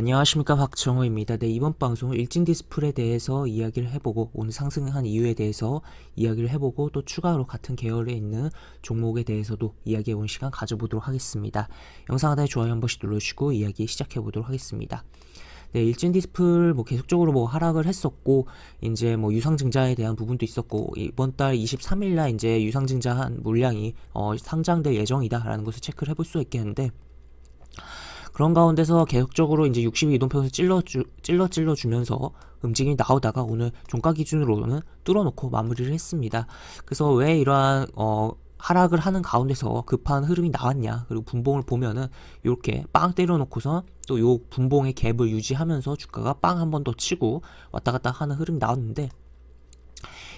안녕하십니까, 박정호입니다. 네, 이번 방송은 일진 디스플에 대해서 이야기를 해보고 오늘 상승한 이유에 대해서 이야기를 해보고 또 추가로 같은 계열에 있는 종목에 대해서도 이야기해보는 시간 가져보도록 하겠습니다. 영상 하단에 좋아요 한 번씩 눌러주시고 이야기 시작해보도록 하겠습니다. 네, 일진 디스플 계속적으로 하락을 했었고 이제 유상증자에 대한 부분도 있었고 이번 달 23일날 이제 유상증자한 물량이 상장될 예정이다라는 것을 체크를 해볼 수가 있겠는데, 그런 가운데서 계속적으로 이제 60일 이동평선 찔러주면서 움직임이 나오다가 오늘 종가 기준으로는 뚫어놓고 마무리를 했습니다. 그래서 왜 이러한 하락을 하는 가운데서 급한 흐름이 나왔냐, 그리고 분봉을 보면은 이렇게 빵 때려놓고서 또 요 분봉의 갭을 유지하면서 주가가 빵 한 번 더 치고 왔다 갔다 하는 흐름이 나왔는데,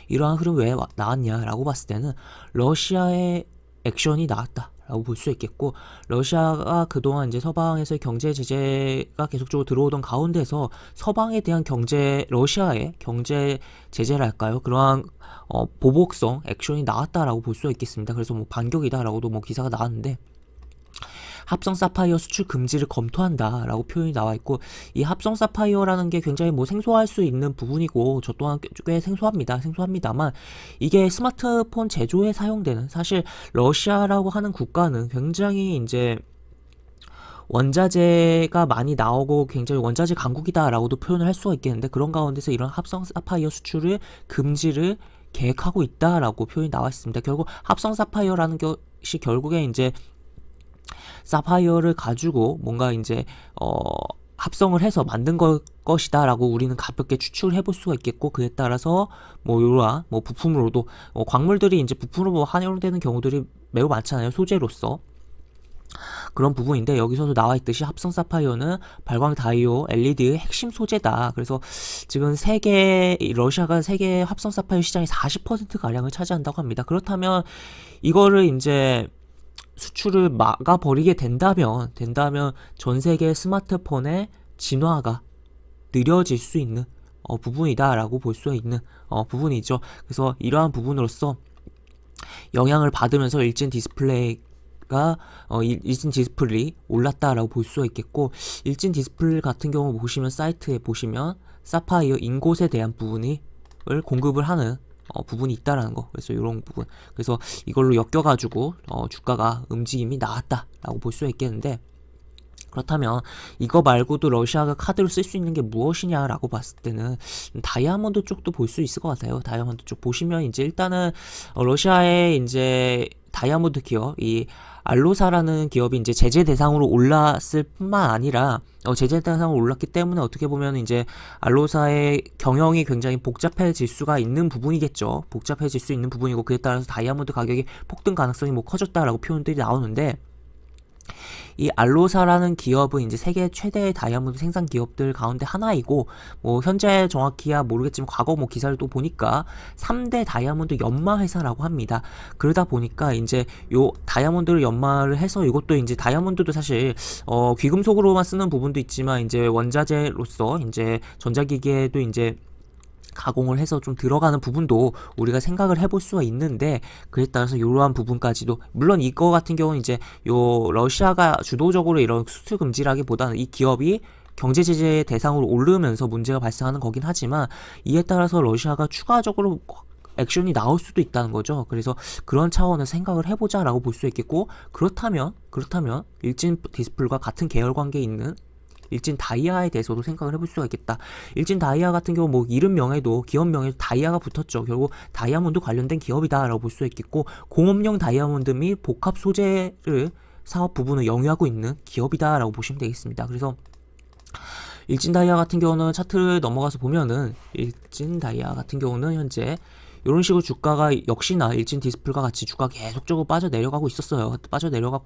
이러한 흐름 왜 나왔냐라고 봤을 때는 러시아의 액션이 나왔다 라고 볼 수 있겠고, 러시아가 그동안 이제 서방에서의 경제 제재가 계속적으로 들어오던 가운데서 서방에 대한 러시아의 경제 제재를 할까요? 그러한 보복성 액션이 나왔다라고 볼 수 있겠습니다. 그래서 반격이다라고도 기사가 나왔는데, 합성 사파이어 수출 금지를 검토한다라고 표현이 나와 있고, 이 합성 사파이어라는 게 굉장히 생소할 수 있는 부분이고 저 또한 꽤 생소합니다만 이게 스마트폰 제조에 사용되는, 사실 러시아라고 하는 국가는 굉장히 이제 원자재가 많이 나오고 굉장히 원자재 강국이다라고도 표현을 할 수가 있겠는데, 그런 가운데서 이런 합성 사파이어 수출을 금지를 계획하고 있다라고 표현이 나와 있습니다. 결국 합성 사파이어라는 것이 결국에 이제 사파이어를 가지고 뭔가 이제 합성을 해서 만든 것이다 라고 우리는 가볍게 추측을 해볼 수가 있겠고, 그에 따라서 이러한 부품으로도 광물들이 이제 부품으로 활용되는 경우들이 매우 많잖아요, 소재로서. 그런 부분인데, 여기서도 나와 있듯이 합성 사파이어는 발광 다이오 LED의 핵심 소재다. 그래서 지금 러시아가 세계 합성 사파이어 시장의 40% 가량을 차지한다고 합니다. 그렇다면 이거를 이제 수출을 막아버리게 된다면 전 세계 스마트폰의 진화가 느려질 수 있는 부분이다라고 볼 수 있는 부분이죠. 그래서 이러한 부분으로서 영향을 받으면서 일진 디스플레이 올랐다라고 볼 수가 있겠고, 일진 디스플레이 같은 경우 보시면 사이트에 보시면 사파이어 인곳에 대한 부분을 공급을 하는 부분이 있다라는 거. 그래서 이런 부분, 그래서 이걸로 엮여가지고 주가가 움직임이 나왔다라고 볼 수 있겠는데, 그렇다면 이거 말고도 러시아가 카드로 쓸 수 있는 게 무엇이냐라고 봤을 때는 다이아몬드 쪽도 볼 수 있을 것 같아요. 다이아몬드 쪽 보시면 이제 일단은 러시아의 이제 다이아몬드 기업, 이 알로사라는 기업이 이제 제재 대상으로 올랐을 뿐만 아니라 제재 대상으로 올랐기 때문에 어떻게 보면 이제 알로사의 경영이 굉장히 복잡해질 수가 있는 부분이겠죠. 복잡해질 수 있는 부분이고, 그에 따라서 다이아몬드 가격이 폭등 가능성이 커졌다라고 표현들이 나오는데, 이 알로사라는 기업은 이제 세계 최대의 다이아몬드 생산 기업들 가운데 하나이고, 현재 정확히야 모르겠지만 과거 기사를 또 보니까 3대 다이아몬드 연마 회사라고 합니다. 그러다 보니까 이제 요 다이아몬드를 연마를 해서, 이것도 이제 다이아몬드도 사실 귀금속으로만 쓰는 부분도 있지만 이제 원자재로서 이제 전자기기에도 이제 가공을 해서 좀 들어가는 부분도 우리가 생각을 해볼 수가 있는데, 그에 따라서 이러한 부분까지도, 물론 이거 같은 경우는 이제 러시아가 주도적으로 이런 수출 금지라기보다는 이 기업이 경제 제재 대상으로 오르면서 문제가 발생하는 거긴 하지만, 이에 따라서 러시아가 추가적으로 액션이 나올 수도 있다는 거죠. 그래서 그런 차원에서 생각을 해보자라고 볼 수 있겠고, 그렇다면 일진 디스플과 같은 계열 관계에 있는 일진 다이아에 대해서도 생각을 해볼 수가 있겠다. 일진 다이아 같은 경우 이름 명에도, 기업 명에도 다이아가 붙었죠. 결국 다이아몬드 관련된 기업이다라고 볼 수 있겠고, 공업용 다이아몬드 및 복합 소재를 사업 부분을 영위하고 있는 기업이다라고 보시면 되겠습니다. 그래서 일진 다이아 같은 경우는 차트를 넘어가서 보면은, 일진 다이아 같은 경우는 현재 이런 식으로 주가가 역시나 일진 디스플과 같이 주가가 계속적으로 빠져내려가고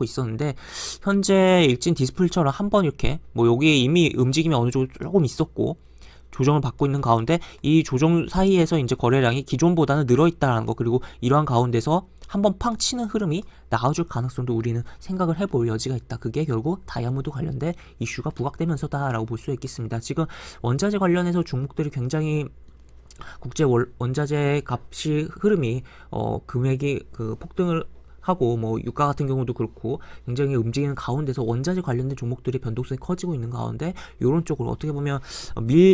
있었는데, 현재 일진 디스플처럼 한번 이렇게 여기에 이미 움직임이 어느 정도 조금 있었고 조정을 받고 있는 가운데, 이 조정 사이에서 이제 거래량이 기존보다는 늘어있다라는 거, 그리고 이러한 가운데서 한번 팡 치는 흐름이 나와줄 가능성도 우리는 생각을 해볼 여지가 있다. 그게 결국 다이아몬드 관련된 이슈가 부각되면서다라고 볼 수 있겠습니다. 지금 원자재 관련해서 종목들이 굉장히 국제 원자재 값이 흐름이 금액이 폭등을 하고 뭐 유가 같은 경우도 그렇고 굉장히 움직이는 가운데서 원자재 관련된 종목들이 변동성이 커지고 있는 가운데 이런 쪽으로 어떻게 보면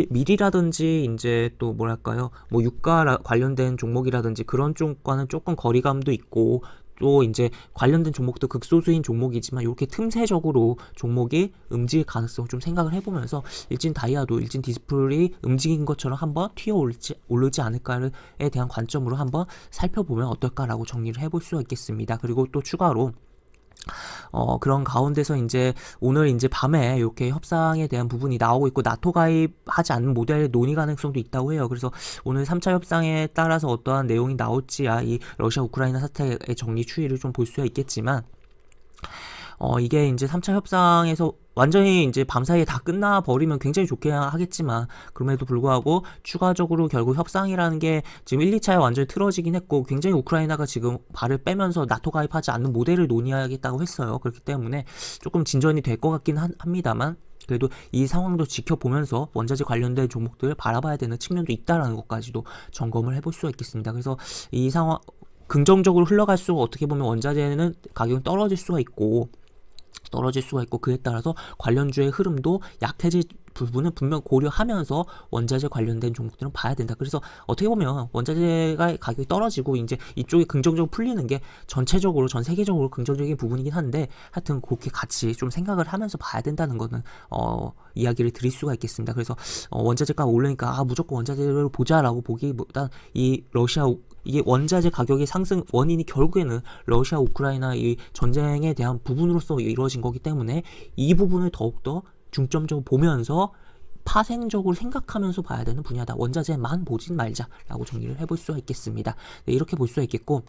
밀이라든지 이제 또 뭐랄까요 뭐 유가 관련된 종목이라든지 그런 쪽과는 조금 거리감도 있고 또 이제 관련된 종목도 극소수인 종목이지만 이렇게 틈새적으로 종목이 움직일 가능성 좀 생각을 해보면서 일진 다이아도 일진 디스플이 움직인 것처럼 한번 튀어 오르지 않을까에 대한 관점으로 한번 살펴보면 어떨까라고 정리를 해볼 수가 있겠습니다. 그리고 또 추가로 그런 가운데서 이제 오늘 이제 밤에 이렇게 협상에 대한 부분이 나오고 있고 나토 가입하지 않는 모델의 논의 가능성도 있다고 해요. 그래서 오늘 3차 협상에 따라서 어떠한 내용이 나올지야 이 러시아 우크라이나 사태의 정리 추이를 좀 볼 수가 있겠지만 이게 이제 3차 협상에서 완전히 이제 밤사이에 다 끝나버리면 굉장히 좋게 하겠지만 그럼에도 불구하고 추가적으로 결국 협상이라는 게 지금 1, 2차에 완전히 틀어지긴 했고 굉장히 우크라이나가 지금 발을 빼면서 나토 가입하지 않는 모델을 논의하겠다고 했어요. 그렇기 때문에 조금 진전이 될 것 같긴 합니다만 그래도 이 상황도 지켜보면서 원자재 관련된 종목들을 바라봐야 되는 측면도 있다라는 것까지도 점검을 해볼 수가 있겠습니다. 그래서 이 상황 긍정적으로 흘러갈수록 어떻게 보면 원자재는 가격이 떨어질 수가 있고 그에 따라서 관련주의 흐름도 약해질 부분은 분명 고려하면서 원자재 관련된 종목들은 봐야 된다. 그래서 어떻게 보면 원자재가 가격이 떨어지고 이제 이쪽이 긍정적으로 풀리는 게 전체적으로 전 세계적으로 긍정적인 부분이긴 한데 하여튼 그렇게 같이 좀 생각을 하면서 봐야 된다는 거는 이야기를 드릴 수가 있겠습니다. 그래서 원자재가 오르니까 무조건 원자재를 보자라고 보기보단 이 이게 원자재 가격의 상승 원인이 결국에는 러시아 우크라이나 이 전쟁에 대한 부분으로서 이루어진 거기 때문에 이 부분을 더욱더 중점적으로 보면서 파생적으로 생각하면서 봐야 되는 분야다. 원자재만 보진 말자라고 정리를 해볼 수가 있겠습니다. 네, 이렇게 볼 수가 있겠고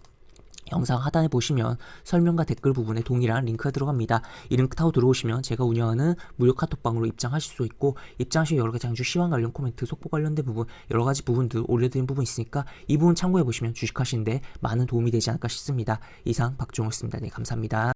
영상 하단에 보시면 설명과 댓글 부분에 동일한 링크가 들어갑니다. 이 링크 타고 들어오시면 제가 운영하는 무료 카톡방으로 입장하실 수 있고 입장 시 여러가지 장주 시황 관련 코멘트, 속보 관련된 부분 여러가지 부분들 올려드린 부분 있으니까 이 부분 참고해보시면 주식하시는데 많은 도움이 되지 않을까 싶습니다. 이상 박종호였습니다. 네, 감사합니다.